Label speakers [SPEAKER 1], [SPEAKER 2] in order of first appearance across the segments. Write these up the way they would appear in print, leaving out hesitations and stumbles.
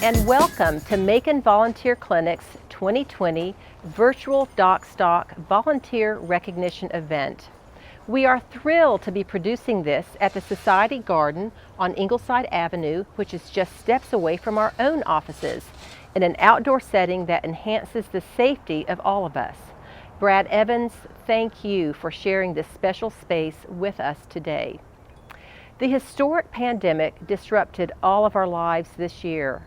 [SPEAKER 1] and welcome to Macon Volunteer Clinic's 2020 Virtual DocStock Volunteer Recognition Event. We are thrilled to be producing this at the Society Garden on Ingleside Avenue, which is just steps away from our own offices, in an outdoor setting that enhances the safety of all of us. Brad Evans, thank you for sharing this special space with us today. The historic pandemic disrupted all of our lives this year.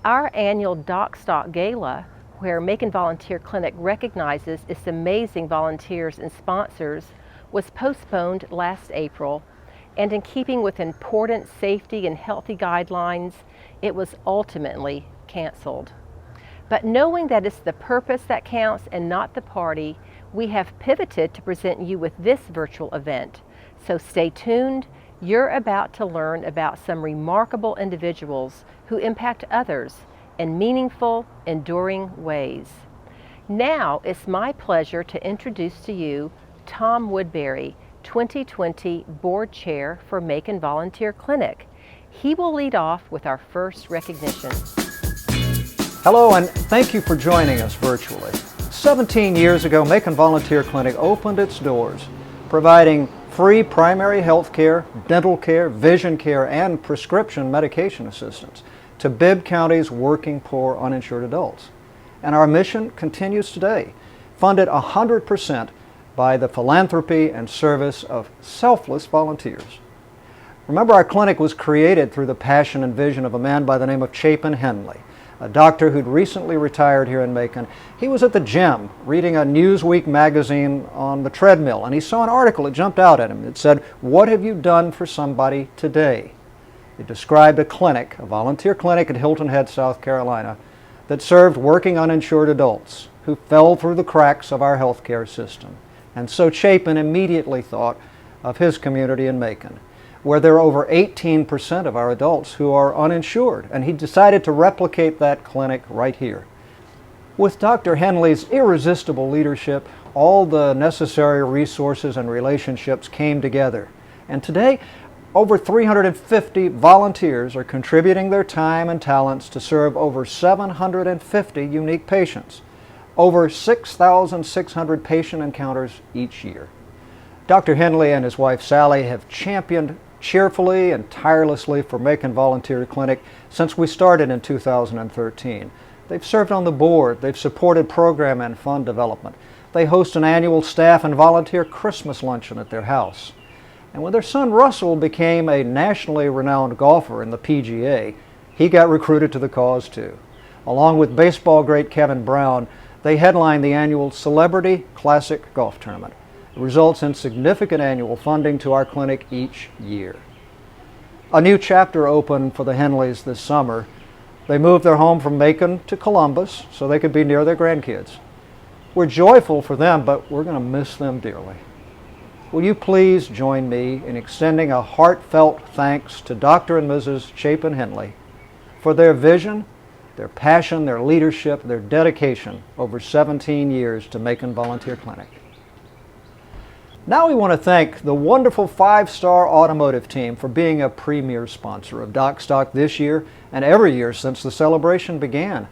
[SPEAKER 1] Our annual DocStock Gala, where Macon Volunteer Clinic recognizes its amazing volunteers and sponsors, was postponed last April, and in keeping with important safety and healthy guidelines, it was ultimately canceled. But knowing that it's the purpose that counts and not the party, we have pivoted to present you with this virtual event. So stay tuned. You're about to learn about some remarkable individuals who impact others in meaningful, enduring ways. Now it's my pleasure to introduce to you Tom Woodbury, 2020 Board Chair for Macon Volunteer Clinic. He will lead off with our first recognition.
[SPEAKER 2] Hello, and thank you for joining us virtually. 17 years ago, Macon Volunteer Clinic opened its doors, providing free primary health care, dental care, vision care, and prescription medication assistance to Bibb County's working poor uninsured adults. And our mission continues today, funded 100% by the philanthropy and service of selfless volunteers. Remember, our clinic was created through the passion and vision of a man by the name of Chapin Henley, a doctor who'd recently retired here in Macon. He was at the gym reading a Newsweek magazine on the treadmill, and he saw an article that jumped out at him. It said, "What have you done for somebody today?" It described a clinic, a volunteer clinic at Hilton Head, South Carolina, that served working uninsured adults who fell through the cracks of our healthcare system. And so Chapin immediately thought of his community in Macon, where there are over 18% of our adults who are uninsured, and he decided to replicate that clinic right here. With Dr. Henley's irresistible leadership, all the necessary resources and relationships came together. And today, over 350 volunteers are contributing their time and talents to serve over 750 unique patients, over 6,600 patient encounters each year. Dr. Henley and his wife Sally have championed cheerfully and tirelessly for Macon Volunteer Clinic since we started in 2013. They've served on the board, they've supported program and fund development. They host an annual staff and volunteer Christmas luncheon at their house. And when their son Russell became a nationally renowned golfer in the PGA, he got recruited to the cause too. Along with baseball great Kevin Brown, they headline the annual Celebrity Classic Golf Tournament. It results in significant annual funding to our clinic each year. A new chapter opened for the Henleys this summer. They moved their home from Macon to Columbus so they could be near their grandkids. We're joyful for them, but we're going to miss them dearly. Will you please join me in extending a heartfelt thanks to Dr. and Mrs. Chapin Henley for their vision, their passion, their leadership, their dedication over 17 years to Macon Volunteer Clinic. Now we want to thank the wonderful 5-Star Automotive team for being a premier sponsor of DocStock this year and every year since the celebration began.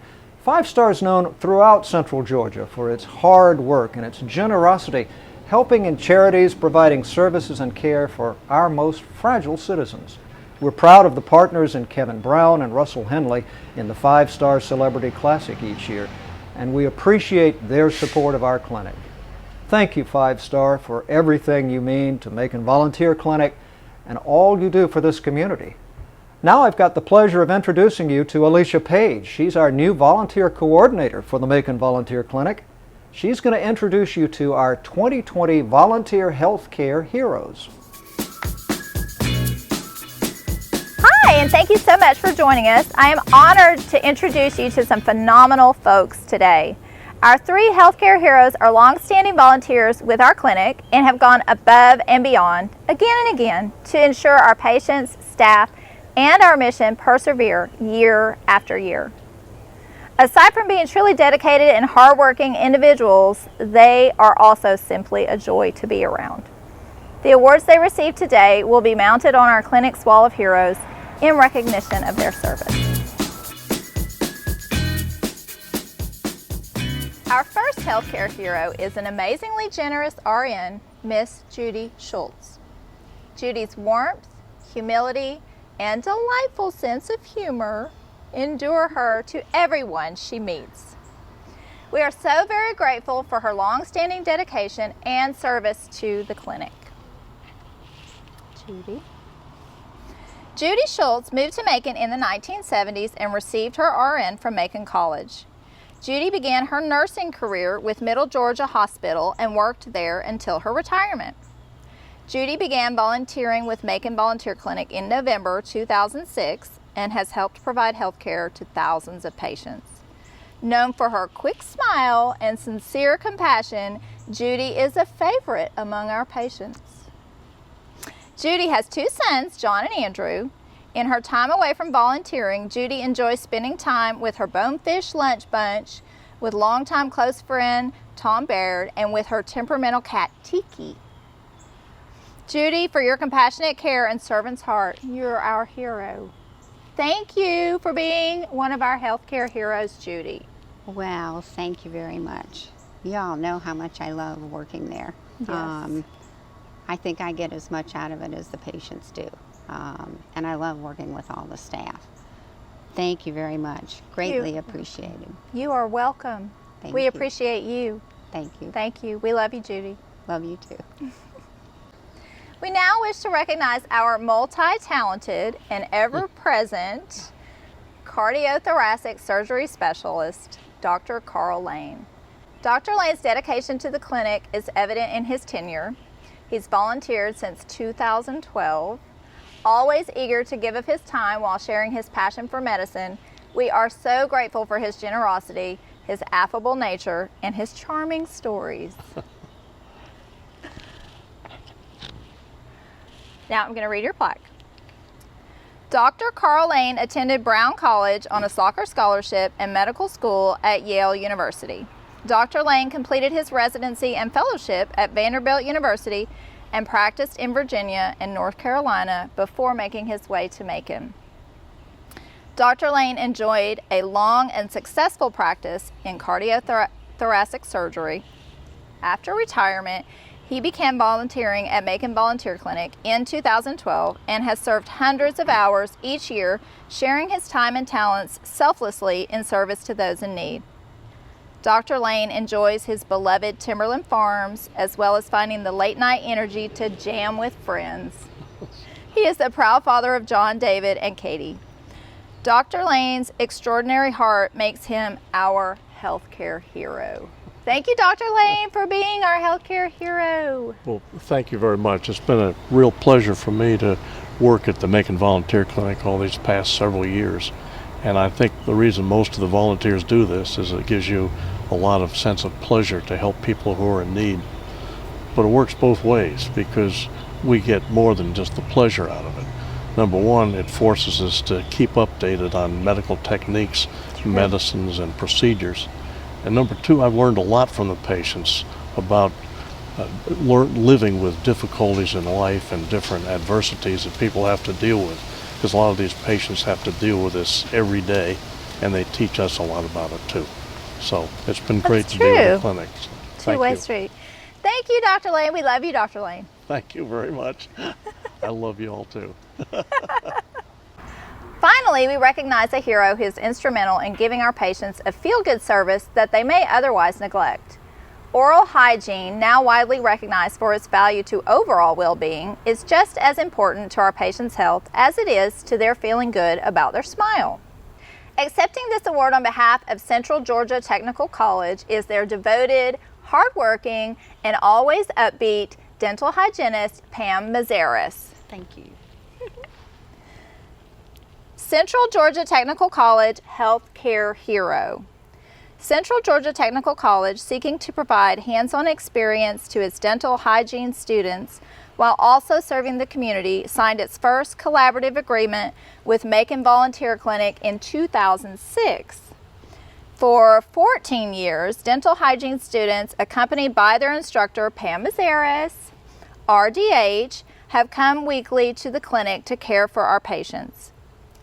[SPEAKER 2] 5-Star is known throughout Central Georgia for its hard work and its generosity, helping in charities, providing services and care for our most fragile citizens. We're proud of the partners in Kevin Brown and Russell Henley in the 5-Star Celebrity Classic each year, and we appreciate their support of our clinic. Thank you, 5-Star, for everything you mean to Macon Volunteer Clinic and all you do for this community. Now I've got the pleasure of introducing you to Alicia Page. She's our new volunteer coordinator for the Macon Volunteer Clinic. She's going to introduce you to our 2020 Volunteer Healthcare Heroes.
[SPEAKER 3] Hi, and thank you so much for joining us. I am honored to introduce you to some phenomenal folks today. Our 3 healthcare heroes are long-standing volunteers with our clinic and have gone above and beyond, again and again, to ensure our patients, staff, and our mission persevere year after year. Aside from being truly dedicated and hardworking individuals, they are also simply a joy to be around. The awards they receive today will be mounted on our clinic's wall of heroes in recognition of their service. healthcare hero is an amazingly generous RN, Miss Judy Schultz. Judy's warmth, humility, and delightful sense of humor endure her to everyone she meets. We are so very grateful for her long-standing dedication and service to the clinic. Judy Schultz moved to Macon in the 1970s and received her RN from Macon College. Judy began her nursing career with Middle Georgia Hospital and worked there until her retirement. Judy began volunteering with Macon Volunteer Clinic in November 2006 and has helped provide health care to thousands of patients. Known for her quick smile and sincere compassion, Judy is a favorite among our patients. Judy has two sons, John and Andrew. In her time away from volunteering, Judy enjoys spending time with her Bonefish lunch bunch, with longtime close friend Tom Baird, and with her temperamental cat Tiki. Judy, for your compassionate care and servant's heart, you're our hero. Thank you for being one of our healthcare heroes, Judy.
[SPEAKER 4] Well, thank you very much. You all know how much I love working there.
[SPEAKER 3] Yes.
[SPEAKER 4] I think I get as much out of it as the patients do. And I love working with all the staff. Thank you very much. Greatly appreciated.
[SPEAKER 3] You are welcome. We
[SPEAKER 4] you.
[SPEAKER 3] appreciate you.
[SPEAKER 4] Thank you.
[SPEAKER 3] Thank you. We love you, Judy.
[SPEAKER 4] Love you too.
[SPEAKER 3] We now wish to recognize our multi-talented and ever-present cardiothoracic surgery specialist, Dr. Carl Lane. Dr. Lane's dedication to the clinic is evident in his tenure. He's volunteered since 2012, always eager to give of his time while sharing his passion for medicine. We are so grateful for his generosity, his affable nature, and his charming stories. Now I'm going to read your plaque. Dr. Carl Lane attended Brown College on a soccer scholarship and medical school at Yale University. Dr. Lane completed his residency and fellowship at Vanderbilt University and practiced in Virginia and North Carolina before making his way to Macon. Dr. Lane enjoyed a long and successful practice in cardiothoracic surgery. After retirement, he began volunteering at Macon Volunteer Clinic in 2012 and has served hundreds of hours each year, sharing his time and talents selflessly in service to those in need. Dr. Lane enjoys his beloved Timberland Farms, as well as finding the late-night energy to jam with friends. He is the proud father of John, David, and Katie. Dr. Lane's extraordinary heart makes him our healthcare hero. Thank you, Dr. Lane, for being our healthcare hero.
[SPEAKER 5] Well, thank you very much. It's been a real pleasure for me to work at the Macon Volunteer Clinic all these past several years. And I think the reason most of the volunteers do this is it gives you a lot of sense of pleasure to help people who are in need. But it works both ways because we get more than just the pleasure out of it. Number one, it forces us to keep updated on medical techniques, medicines, and procedures. And number two, I've learned a lot from the patients about living with difficulties in life and different adversities that people have to deal with. Because a lot of these patients have to deal with this every day, and they teach us a lot about it too. So it's been great to be with the clinic. So
[SPEAKER 3] Two-way street. Thank you, Dr. Lane. We love you, Dr. Lane.
[SPEAKER 5] Thank you very much. I love you all too.
[SPEAKER 3] Finally, we recognize a hero who is instrumental in giving our patients a feel-good service that they may otherwise neglect. Oral hygiene, now widely recognized for its value to overall well-being, is just as important to our patients' health as it is to their feeling good about their smile. Accepting this award on behalf of Central Georgia Technical College is their devoted, hardworking, and always upbeat dental hygienist, Pam Mazaris.
[SPEAKER 4] Thank you.
[SPEAKER 3] Central Georgia Technical College Healthcare Hero. Central Georgia Technical College, seeking to provide hands-on experience to its dental hygiene students while also serving the community, signed its first collaborative agreement with Macon Volunteer Clinic in 2006. For 14 years, dental hygiene students, accompanied by their instructor, Pam Mazaris, RDH, have come weekly to the clinic to care for our patients.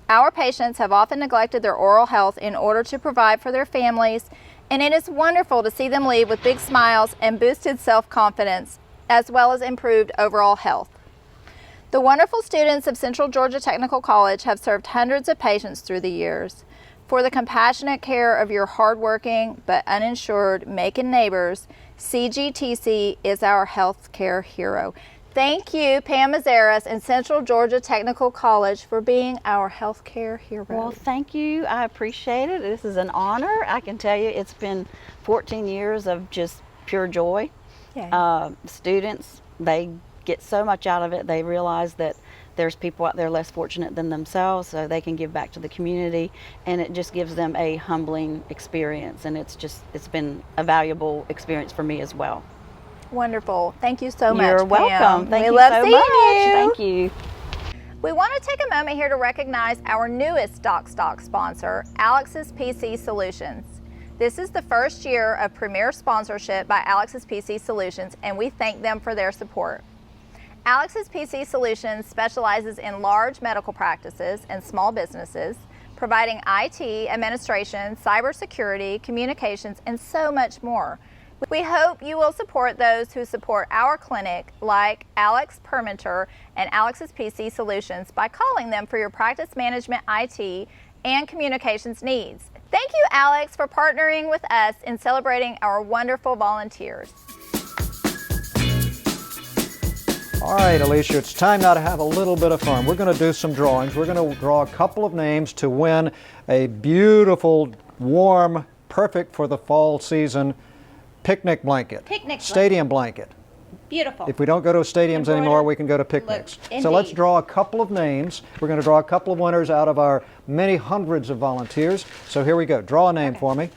[SPEAKER 3] Our patients have often neglected their oral health in order to provide for their families And it is wonderful to see them leave with big smiles and boosted self-confidence, as well as improved overall health. The wonderful students of Central Georgia Technical College have served hundreds of patients through the years. For the compassionate care of your hardworking but uninsured Macon neighbors, CGTC is our healthcare hero. Thank you, Pam Mazares and Central Georgia Technical College, for being our healthcare hero.
[SPEAKER 6] Well, thank you. I appreciate it. This is an honor. I can tell you it's been 14 years of just pure joy. Students, they get so much out of it. They realize that there's people out there less fortunate than themselves, so they can give back to the community, and it just gives them a humbling experience, and it's been a valuable experience for me as well.
[SPEAKER 3] Wonderful. Thank you so much,
[SPEAKER 6] You're welcome.
[SPEAKER 3] Pam.
[SPEAKER 6] Thank
[SPEAKER 3] we
[SPEAKER 6] you
[SPEAKER 3] love
[SPEAKER 6] so
[SPEAKER 3] seeing
[SPEAKER 6] much.
[SPEAKER 3] you.
[SPEAKER 6] Thank you.
[SPEAKER 3] We want to take a moment here to recognize our newest DocStock sponsor, Alex's PC Solutions. This is the first year of premier sponsorship by Alex's PC Solutions, and we thank them for their support. Alex's PC Solutions specializes in large medical practices and small businesses, providing IT, administration, cybersecurity, communications, and so much more. We hope you will support those who support our clinic, like Alex Permenter and Alex's PC Solutions, by calling them for your practice management, IT, and communications needs. Thank you, Alex, for partnering with us in celebrating our wonderful volunteers.
[SPEAKER 2] All right, Alicia, it's time now to have a little bit of fun. We're going to do some drawings. We're going to draw a couple of names to win a beautiful, warm, perfect for the fall season picnic blanket. Stadium blanket.
[SPEAKER 3] Beautiful.
[SPEAKER 2] If we don't go to stadiums anymore, we can go to picnics. So let's draw a couple of names. We're going to draw a couple of winners out of our many hundreds of volunteers. So here we go. Draw a name for me.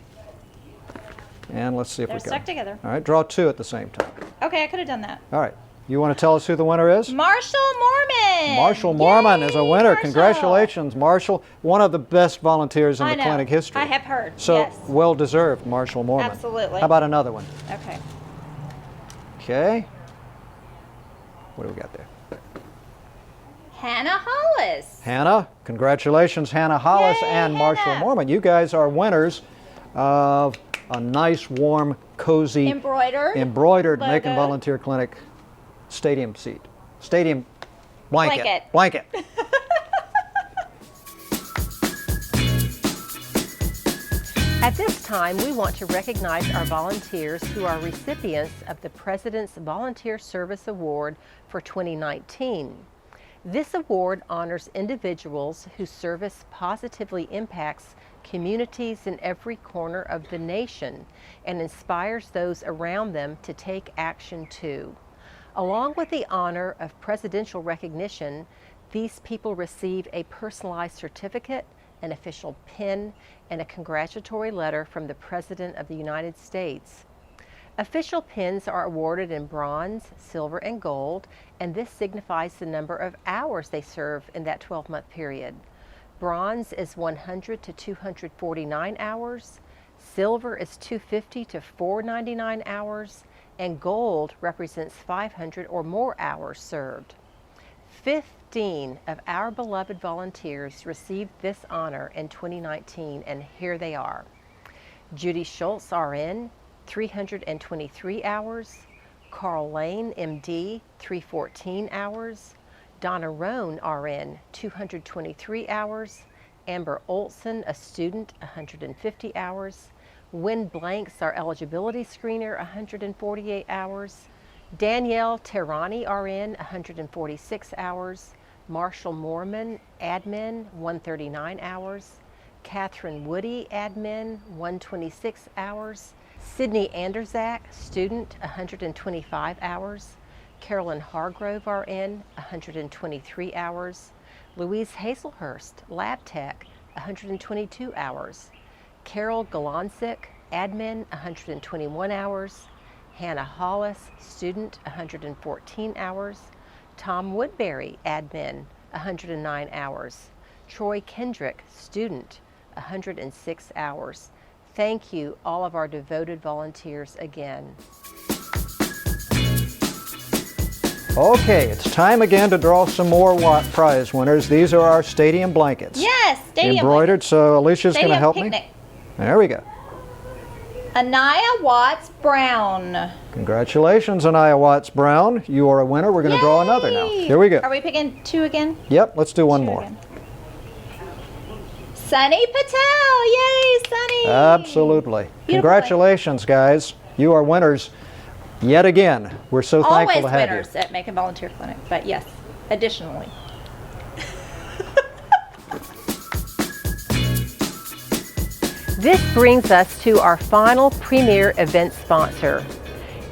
[SPEAKER 2] And let's see if we can.
[SPEAKER 7] They're stuck together.
[SPEAKER 2] All right, draw two at the same time.
[SPEAKER 7] Okay, I could have done that.
[SPEAKER 2] All right. You want to tell us who the winner is?
[SPEAKER 7] Marshall Mormon!
[SPEAKER 2] Marshall Mormon is a winner.
[SPEAKER 7] Marshall.
[SPEAKER 2] Congratulations, Marshall. One of the best volunteers in the clinic history.
[SPEAKER 7] I have heard.
[SPEAKER 2] So
[SPEAKER 7] yes.
[SPEAKER 2] well deserved, Marshall Mormon.
[SPEAKER 7] Absolutely.
[SPEAKER 2] How about another one?
[SPEAKER 7] Okay.
[SPEAKER 2] Okay. What do we got there?
[SPEAKER 7] Hannah Hollis.
[SPEAKER 2] Hannah. Congratulations, Hannah Hollis
[SPEAKER 7] Yay,
[SPEAKER 2] and Marshall
[SPEAKER 7] Hannah.
[SPEAKER 2] Mormon. You guys are winners of a nice, warm, cozy, embroidered
[SPEAKER 7] logo.
[SPEAKER 2] Macon Volunteer Clinic stadium blanket.
[SPEAKER 1] At this time, we want to recognize our volunteers who are recipients of the President's Volunteer Service Award for 2019. This award honors individuals whose service positively impacts communities in every corner of the nation and inspires those around them to take action too. Along with the honor of presidential recognition, these people receive a personalized certificate, an official pin, and a congratulatory letter from the President of the United States. Official pins are awarded in bronze, silver, and gold, and this signifies the number of hours they serve in that 12-month period. Bronze is 100 to 249 hours, silver is 250 to 499 hours, and gold represents 500 or more hours served. 15 of our beloved volunteers received this honor in 2019, and here they are. Judy Schultz, RN, 323 hours. Carl Lane, MD, 314 hours. Donna Roan, RN, 223 hours. Amber Olson, a student, 150 hours. Wynn Blanks, our eligibility screener, 148 hours. Danielle Terrani, RN, 146 hours. Marshall Mormon, admin, 139 hours. Catherine Woody, admin, 126 hours. Sydney Anderzak, student, 125 hours. Carolyn Hargrove, RN, 123 hours. Louise Hazelhurst, lab tech, 122 hours. Carol Galansik, admin, 121 hours. Hannah Hollis, student, 114 hours. Tom Woodbury, admin, 109 hours. Troy Kendrick, student, 106 hours. Thank you, all of our devoted volunteers again.
[SPEAKER 2] Okay, it's time again to draw some more prize winners. These are our stadium blankets.
[SPEAKER 7] Yes, stadium
[SPEAKER 2] embroidered,
[SPEAKER 7] blankets.
[SPEAKER 2] So Alicia's going to help
[SPEAKER 7] picnic.
[SPEAKER 2] me. There we go.
[SPEAKER 7] Anaya Watts Brown.
[SPEAKER 2] Congratulations, Anaya Watts Brown. You are a winner. We're going to draw another now. Here we go.
[SPEAKER 7] Are we picking 2 again?
[SPEAKER 2] Yep, let's do one more.
[SPEAKER 7] Again. Sunny Patel. Yay, Sunny.
[SPEAKER 2] Absolutely.
[SPEAKER 7] Beautiful.
[SPEAKER 2] Congratulations, guys. You are winners yet again. We're so thankful
[SPEAKER 7] Always
[SPEAKER 2] to have
[SPEAKER 7] winners at Macon Volunteer Clinic, but yes, additionally.
[SPEAKER 1] This brings us to our final premier event sponsor.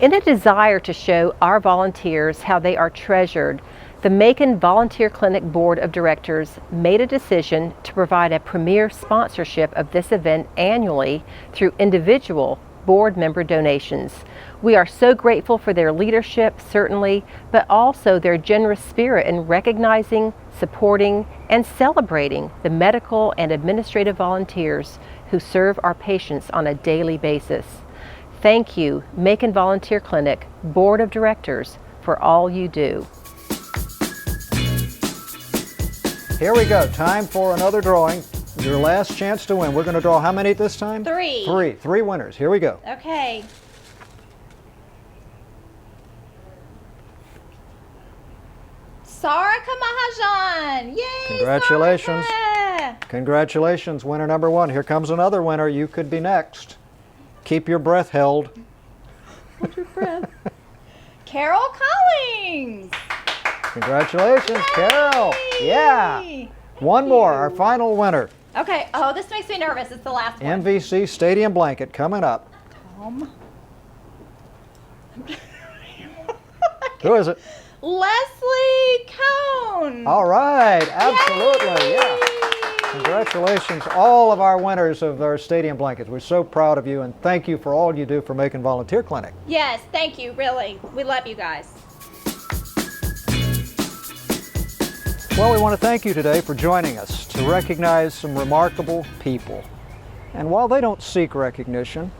[SPEAKER 1] In a desire to show our volunteers how they are treasured, the Macon Volunteer Clinic Board of Directors made a decision to provide a premier sponsorship of this event annually through individual board member donations. We are so grateful for their leadership, certainly, but also their generous spirit in recognizing, supporting, and celebrating the medical and administrative volunteers who serve our patients on a daily basis. Thank you, Macon Volunteer Clinic Board of Directors, for all you do.
[SPEAKER 2] Here we go. Time for another drawing. Your last chance to win. We're going to draw how many this time?
[SPEAKER 7] 3.
[SPEAKER 2] Three winners. Here we go.
[SPEAKER 7] Okay. Sarika Mahajan. Yay,
[SPEAKER 2] Congratulations.
[SPEAKER 7] Sarika.
[SPEAKER 2] Congratulations, winner number 1. Here comes another winner. You could be next. Keep your breath held.
[SPEAKER 7] Hold your breath. Carol Collins.
[SPEAKER 2] Congratulations, Carol. Yeah. One more, our final winner.
[SPEAKER 7] Okay. Oh, this makes me nervous. It's the last one.
[SPEAKER 2] MVC Stadium Blanket coming up.
[SPEAKER 7] Tom.
[SPEAKER 2] Who is it?
[SPEAKER 7] Leslie Cone.
[SPEAKER 2] All right, absolutely, yeah. Congratulations, all of our winners of our stadium blankets. We're so proud of you, and thank you for all you do for Macon Volunteer Clinic.
[SPEAKER 7] Yes, thank you, really. We love you guys.
[SPEAKER 2] Well, we want to thank you today for joining us to recognize some remarkable people. And while they don't seek recognition,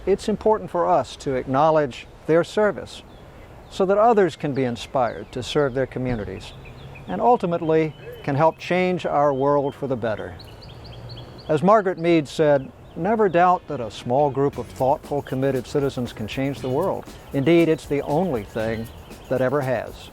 [SPEAKER 2] it's important for us to acknowledge their service so that others can be inspired to serve their communities and ultimately can help change our world for the better. As Margaret Mead said, never doubt that a small group of thoughtful, committed citizens can change the world. Indeed, it's the only thing that ever has.